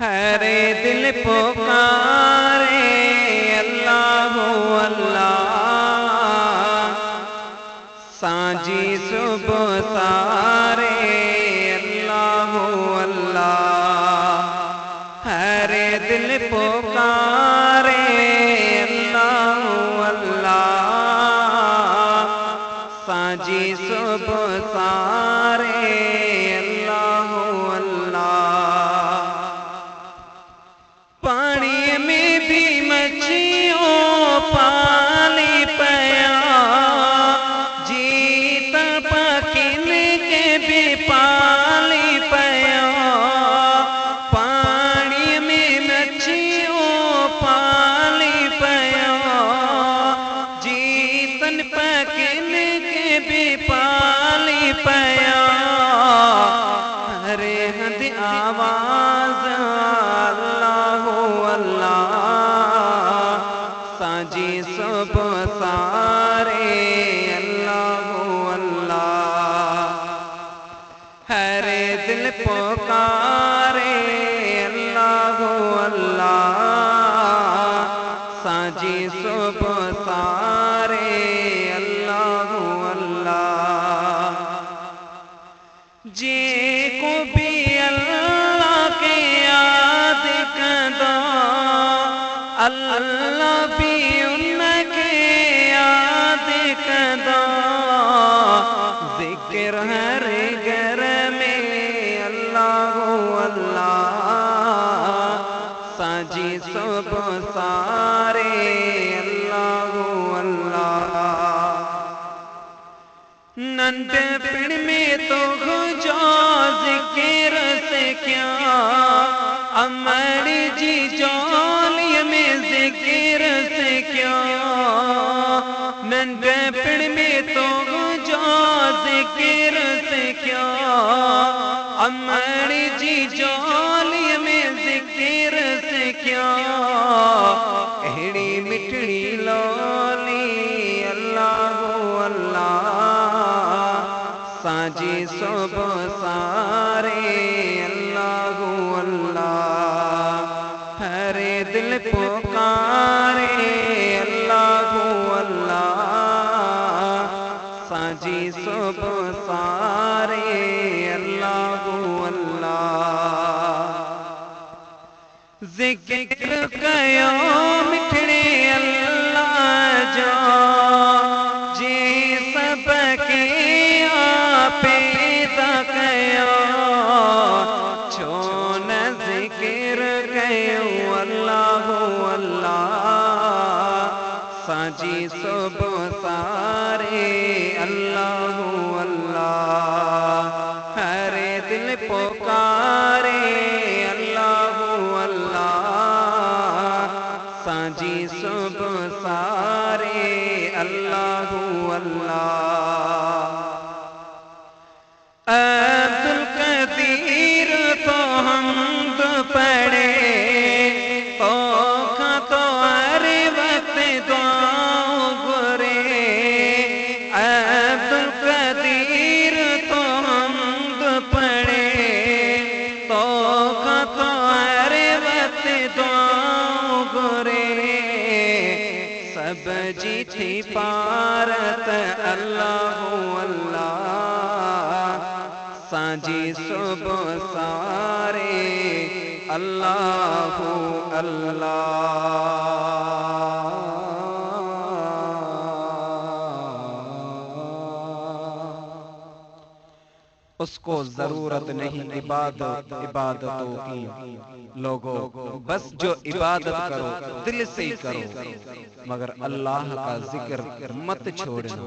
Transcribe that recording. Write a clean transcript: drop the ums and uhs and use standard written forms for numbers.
हरे दिल पुकारे अल्लाह अल्लाह, सांझी सुबह सारे अल्लाह अल्लाह। हरे दिल पुकारे अल्लाह अल्लाह, सांझी सुबह सारे अल्लाह अल्लाह। पानी में भी मछलियों पाली पया, जीत पखिन के भी पाली पया। पानी में मछलियों पाली पया, जीतन पखिन के भी पाली पया। हरे हद आवाज अल्लाह अल्लाह, सांझी सुबह सारे अल्लाह अल्लाह। हरे दिल पुकारे अल्लाह अल्लाह, सांझी सुबह सारे अल्लाह अल्लाह। जे को भी अल्लाह के याद कंदा, अल्लाह भी उनके याद कंदा। जिक्र हर घर में अल्लाह अल्लाह, सांझी सुबह सारे अल्लाह अल्लाह। नंदपण में तो जो जिक्र से क्या, अमर जी जौलिय में जिक्र से क्या। नंदपण में तो जो जिक्र से क्या, अमर जी जौलिय में जिक्र से क्या। एड़ी मिठड़ी लोली अल्लाह अल्लाह, सांझी सुबह सारे अल्लाह अल्लाह। हरे दिल पुकारे अल्लाह अल्लाह, सांझी सुबह सारे अल्लाह अल्लाह। जिक्र कयो मिठड़े अल्लाह जो, जे सबके पैदा कयो। छो न जिक्र कयो अल्लाह अल्लाह, सांझी सुबह सारे अल्लाह अल्लाह। हरे दिल पुकारे अल्लाह अल्लाह, सांझी सुबह सारे अल्लाह अल्लाह। अब्दुल कदीर तो हमद पढ़े, तो हर वक्त दुआओं गुरे। अब्दुल कदीर तो हमद पढ़े, तो हर वक्त दुआओं गुरे। सब जीती पारत अल्लाह अल्लाह, सांझी सुबह सारे अल्लाह अल्लाह। उसको जरूरत नहीं इबादतों की, लोगों बस जो इबादत करो दिल से ही करो, मगर अल्लाह का जिक्र मत छोड़ना।